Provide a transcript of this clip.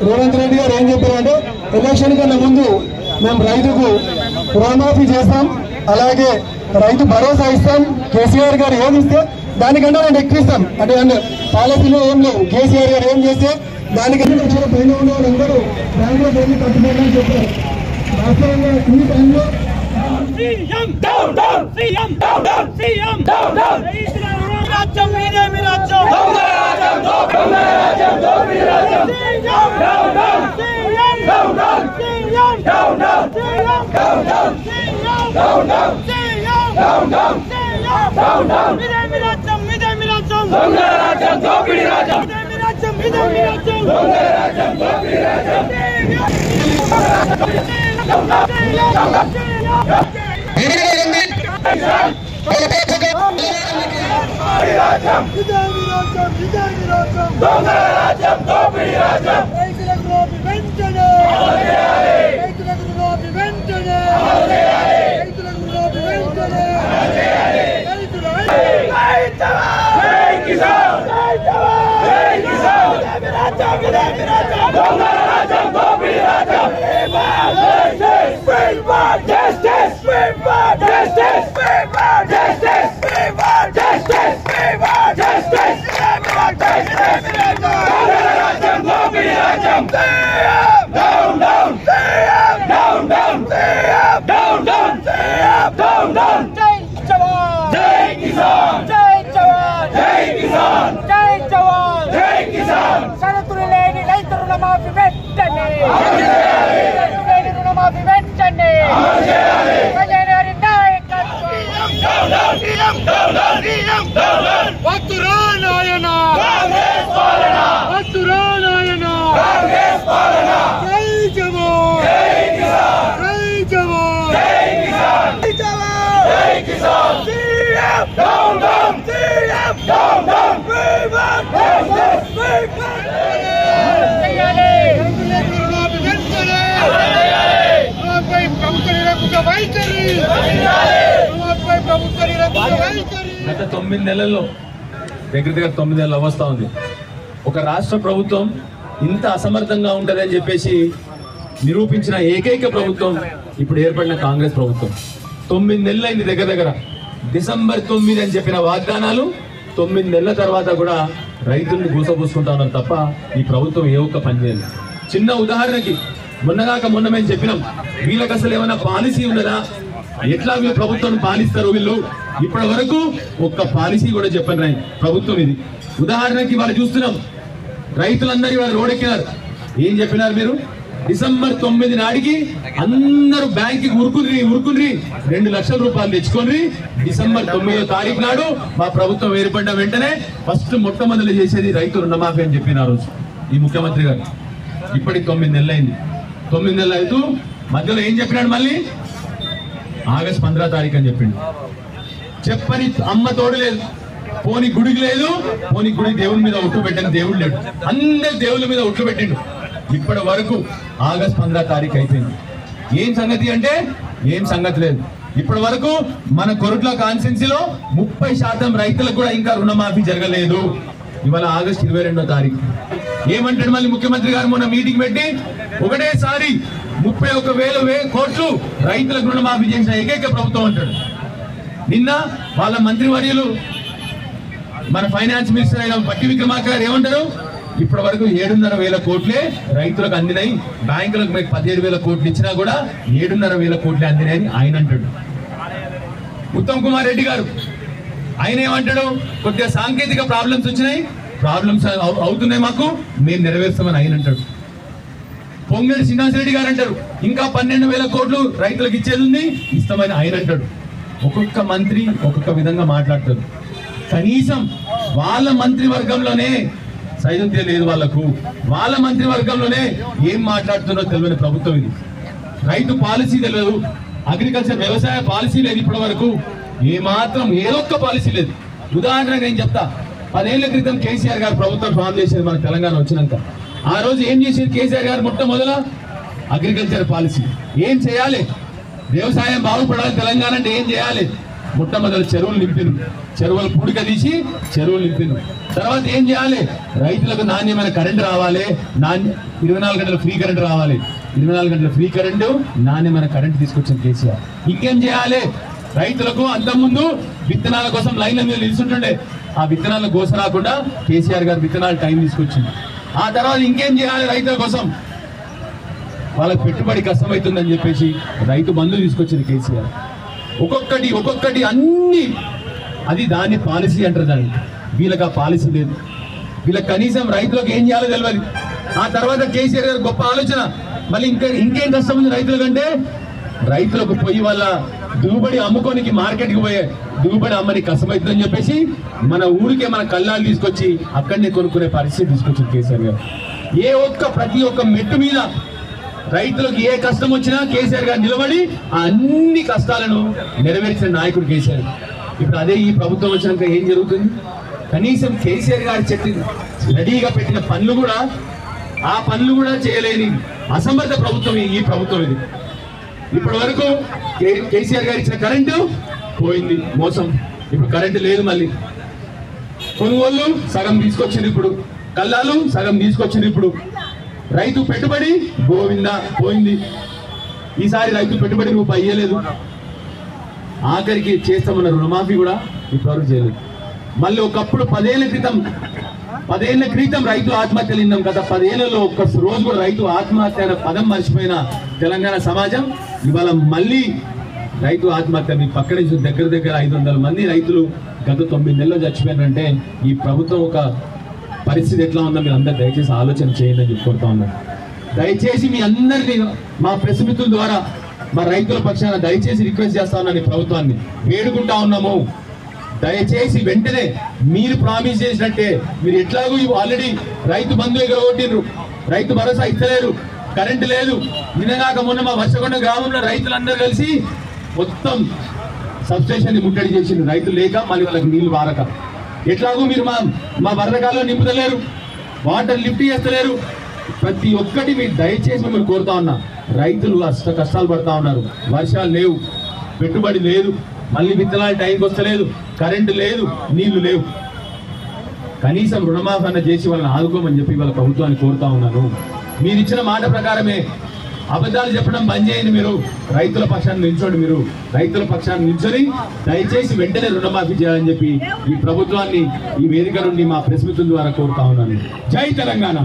రేవంత్ రెడ్డి గారు ఏం చెప్పారంటే ఎలక్షన్ కన్నా ముందు మేము రైతుకు రుణమాఫీ చేస్తాం, అలాగే రైతు భరోసా ఇస్తాం, కేసీఆర్ గారు ఏమి ఇస్తే దానికంటే మేము ఎక్కిస్తాం అంటే పాలసీలో ఏం లేవు. కేసీఆర్ గారు ఏం చేస్తే దానికంటే లక్షల పైన ఉన్న వాళ్ళందరూ బ్యాంకులో వెళ్ళి కట్టుబడాలని చెప్పారు. వాస్తవంగా ఈ టైంలో గత 9 నెలల్లో దగ్గర 9 నెలలు అవస్థ ఉంది. ఒక రాష్ట్ర ప్రభుత్వం ఇంత అసమర్థంగా ఉంటుందని చెప్పేసి నిరూపించిన ఏకైక ప్రభుత్వం ఇప్పుడు ఏర్పడిన కాంగ్రెస్ ప్రభుత్వం. 9 నెలలు అయింది దగ్గర డిసెంబర్ 9 అని చెప్పిన వాగ్దానాలు 9 నెలల తర్వాత కూడా రైతుల్ని గూసపోసుకుంటా ఉన్నారు తప్ప ఈ ప్రభుత్వం ఏ ఒక్క పని చేయలేదు. చిన్న ఉదాహరణకి మొన్న మేము చెప్పినాం, వీళ్ళకి అసలు ఏమైనా పాలసీ ఉన్నదా, ఎట్లా వీళ్ళు ప్రభుత్వాన్ని పాలిస్తారు, వీళ్ళు ఇప్పటి వరకు ఒక్క పాలసీ కూడా చెప్పండి ప్రభుత్వం ఇది. ఉదాహరణకి వాళ్ళు చూస్తున్నాం, రైతులందరూ ఇవాళ రోడ్డెక్కినారు. ఏం చెప్పినారు మీరు? డిసెంబర్ 9 నాడికి అందరూ బ్యాంకుకి ఉరుకుని 2 లక్షల రూపాయలు తెచ్చుకొని డిసెంబర్ 9వ తారీఖు నాడు మా ప్రభుత్వం ఏర్పడిన వెంటనే ఫస్ట్ మొట్టమొదటి చేసేది రైతు రుణమాఫీ అని చెప్పిన ఆ రోజు ఈ ముఖ్యమంత్రి గారు. ఇప్పటికి 9 నెలలు అయింది. 9 నెలలు అవుతూ మధ్యలో ఏం చెప్పినాడు? మళ్ళీ ఆగస్టు 15వ తారీఖు అని చెప్పిండు. చెప్పని అమ్మ తోడు లేదు, పోని గుడికి లేదు, పోని గుడి దేవుని మీద ఒట్టు పెట్టిన దేవుడు లేడు, అందరి దేవుళ్ళ మీద ఒట్టు పెట్టిండు. ఇప్పటి వరకు ఆగస్టు 15వ తారీఖు అయిపోయింది. ఏం సంగతి అంటే ఏం సంగతి లేదు. ఇప్పటి వరకు మన కొరుట్ల కాన్స్టిట్యున్సీలో 30% రైతులకు కూడా ఇంకా రుణమాఫీ జరగలేదు. ఇవాళ ఆగస్టు 22వ తారీఖు. ఏమంటాడు మళ్ళీ ముఖ్యమంత్రి గారు? మొన్న మీటింగ్ పెట్టి ఒకటేసారి 31,000 కోట్లు రైతులకు రుణమాఫీ చేసిన ఏకైక ప్రభుత్వం అంటాడు. నిన్న వాళ్ళ మంత్రివర్యులు మన ఫైనాన్స్ మినిస్టర్ అయిన పట్టి విక్రమార్క గారు ఏమంటారు? ఇప్పటి వరకు 7,500 కోట్లే రైతులకు అందినాయి, బ్యాంకులకు మీకు 17,000 కోట్లు ఇచ్చినా కూడా 7,500 కోట్లే అందినాయని ఆయన అంటాడు. ఉత్తమ్ కుమార్ రెడ్డి గారు ఆయన ఏమంటాడు? కొద్దిగా సాంకేతిక ప్రాబ్లమ్స్ వచ్చినాయి, ప్రాబ్లమ్స్ అవుతున్నాయి మాకు, మేము నెరవేర్స్తామని ఆయన అంటాడు. పొంగేటి శ్రీనివాసరెడ్డి గారు అంటారు ఇంకా 12,000 కోట్లు రైతులకు ఇచ్చేది ఉంది, ఇస్తామని ఆయన అంటాడు. ఒక్కొక్క మంత్రి ఒక్కొక్క విధంగా మాట్లాడతారు. కనీసం వాళ్ళ మంత్రివర్గంలోనే సైలెంట్ లేదు వాళ్ళకు, వాళ్ళ మంత్రివర్గంలోనే ఏం మాట్లాడుతున్నో తెలియని ప్రభుత్వం ఇది. రైతు పాలసీ తెలియదు, అగ్రికల్చర్ వ్యవసాయ పాలసీ లేదు, ఇప్పటి వరకు ఏమాత్రం ఏదొక్క పాలసీ లేదు. ఉదాహరణగా నేను చెప్తా, 10 ఏళ్ల క్రితం కేసీఆర్ గారు ప్రభుత్వం ఫామ్ చేసేది మన తెలంగాణ వచ్చినాక. ఆ రోజు ఏం చేసేది కేసీఆర్ గారు? మొట్టమొదల అగ్రికల్చర్ పాలసీ ఏం చేయాలి, వ్యవసాయం బాగుపడాలి తెలంగాణ అంటే ఏం చేయాలి, మొట్టమొదటి చెరువులు నింపిను, చెరువులు పూడిక తీసి చెరువులు నింపిను. తర్వాత ఏం చేయాలి? రైతులకు నాణ్యమైన కరెంటు రావాలి, 24 గంటల ఫ్రీ కరెంటు రావాలి. 24 గంటల ఫ్రీ కరెంటు, నాణ్యమైన కరెంటు తీసుకొచ్చిన కేసీఆర్. ఇంకేం చేయాలి? రైతులకు అంతకుముందు విత్తనాల కోసం లైన్ల మీద నిలుస్తుంటుండే, ఆ విత్తనాల గోస రాకుండా కేసీఆర్ గారు విత్తనాలు టైం తీసుకొచ్చింది. ఆ తర్వాత ఇంకేం చేయాలి? రైతుల కోసం వాళ్ళకి పెట్టుబడి కష్టమవుతుందని చెప్పేసి రైతు బంధు తీసుకొచ్చింది కేసీఆర్. ఒక్కొక్కటి అన్ని, అది దాన్ని పాలసీ అంటారు. దాన్ని వీళ్ళకి ఆ పాలసీ లేదు. వీళ్ళకి కనీసం రైతులకు ఏం చేయాలో తెలియదు. ఆ తర్వాత కేసీఆర్ గారు గొప్ప ఆలోచన, మళ్ళీ ఇంకేం కష్టం ఉంది రైతులకంటే, రైతులకు పోయి వాళ్ళ దిగుబడి అమ్ముకోనికి మార్కెట్కి పోయే దిగుబడి అమ్మని కష్టమవుతుందని చెప్పేసి మన ఊరికే మన కళ్ళాలు తీసుకొచ్చి అక్కడనే కొనుక్కునే పరిస్థితి తీసుకొచ్చింది కేసీఆర్ గారు. ప్రతి ఒక్క మెట్టు మీద రైతులకు ఏ కష్టం వచ్చినా కేసీఆర్ గారు నిలబడి ఆ అన్ని కష్టాలను నెరవేర్చిన నాయకుడు కేసీఆర్. ఇప్పుడు అదే ఈ ప్రభుత్వం వచ్చినాక ఏం జరుగుతుంది? కనీసం కేసీఆర్ గారు రెడీగా పెట్టిన పనులు కూడా, ఆ పనులు కూడా చేయలేని అసమర్థ ప్రభుత్వం ఈ ప్రభుత్వం ఇది. ఇప్పటి వరకు కేసీఆర్ గారు ఇచ్చిన కరెంటు పోయింది, మోసం. ఇప్పుడు కరెంటు లేదు. మళ్ళీ కొనుగోళ్ళు సగం తీసుకొచ్చింది, ఇప్పుడు కల్లాలు సగం తీసుకొచ్చింది. ఇప్పుడు రైతు పెట్టుబడి గోవిందా పోయింది. ఈసారి రైతు పెట్టుబడి రూపాయి ఇయ్యలేదు. ఆఖరికి చేస్తామన్న రుణమాఫీ కూడా ఇప్పటివరకు చేయలేదు. మళ్ళీ ఒకప్పుడు 10 ఏళ్ల క్రితం రైతు ఆత్మహత్యలు విన్నాం కదా. 10 ఏళ్లలో ఒక్క రోజు కూడా రైతు ఆత్మహత్య అనే పదం మర్చిపోయిన తెలంగాణ సమాజం ఇవాళ మళ్ళీ రైతు ఆత్మహత్య. మీ పక్కన దగ్గర 500 మంది రైతులు గత 9 నెలల్లో చచ్చిపోయారంటే ఈ ప్రభుత్వం ఒక పరిస్థితి ఎట్లా ఉందో మీరు అందరు దయచేసి ఆలోచన చేయండి అని కోరుతా ఉన్నాను. దయచేసి మీ అందరినీ మా ప్రెస్ మిత్రుల ద్వారా మా రైతుల పక్షాన దయచేసి రిక్వెస్ట్ చేస్తా ఉన్నాను, ప్రభుత్వాన్ని వేడుకుంటా ఉన్నాము. దయచేసి వెంటనే మీరు ప్రామిస్ చేసినట్టే, మీరు ఎట్లాగూ ఆల్రెడీ రైతు బంధు ఎగరగొట్టిండ్రు, రైతు భరోసా ఇస్తలేరు, కరెంటు లేదు. నిన్నగాక మొన్న మా వర్షకొండ గ్రామంలో రైతులందరూ కలిసి మొత్తం సబ్స్టేషన్ ముట్టడి చేసిండ్రు, రైతులు లేక, మళ్ళీ వాళ్ళకి నీళ్లు వారక. ఎట్లాగూ మీరు మా వరదకాల్లో నింపుతలేరు, వాటర్ లిఫ్ట్ చేస్తలేరు. ప్రతి ఒక్కటి మీరు దయచేసి మిమ్మల్ని కోరుతా ఉన్నా. రైతులు కష్టాలు పడతా ఉన్నారు, వర్షాలు లేవు, పెట్టుబడి లేదు, మళ్ళీ విత్తనాలు టైంకి వస్తలేదు, కరెంటు లేదు, నీళ్లు లేవు. కనీసం రుణమాఫీ చేసి వాళ్ళని ఆదుకోమని చెప్పి వాళ్ళ ప్రభుత్వాన్ని కోరుతా ఉన్నాను. మీరు ఇచ్చిన మాట ప్రకారమే అబద్ధాలు చెప్పడం బంద్ చేయండి. మీరు రైతుల పక్షాన్ని నిల్చోండి. మీరు రైతుల పక్షాన్ని నిల్చొని దయచేసి వెంటనే రుణమాఫీ చేయాలని చెప్పి ఈ ప్రభుత్వాన్ని ఈ వేదిక నుండి మా ప్రెస్ మిత్రుల ద్వారా కోరుతా ఉన్నాను. జై తెలంగాణ.